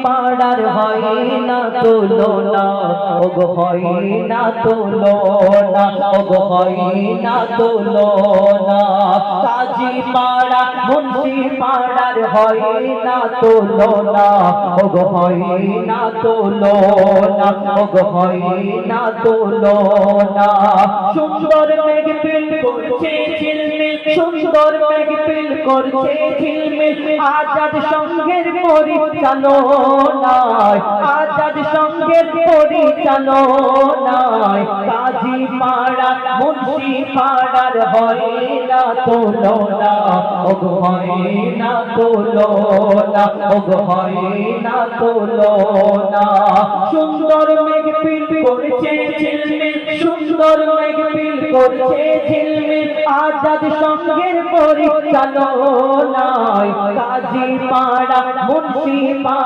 পাড়ার হয় না তুলনা, ওগো হয় না তুলনা, ওগো হয় না তুলনা। কাজী পাড়া মুন্সি পাড়ার হয় না তুলনা, ওগো হয় না তুলনা, ওগো হয় না তুলনা। সুন্দর মেঘ পিল করছে ঝিলমিল, সুন্দর মেঘ পিল করছে ঝিলমিল, আজাদ সংঘের পরিচালনায়, আজাদ সংঘের পরিচালনায়। কাজী পাড়া মুন্সি পাড়ার হয় না তুলনা, ওগো হয় না তুলনা, ওগো হয় না তুলনা। সুন্দর মেঘ পিল করছে ঝিলমিল, সুন্দর মেঘ পিল করছে ঝিলমিল, আজাদ সংঘের পরিচালনায়। কাজী পাড়া মুন্সি পাড়া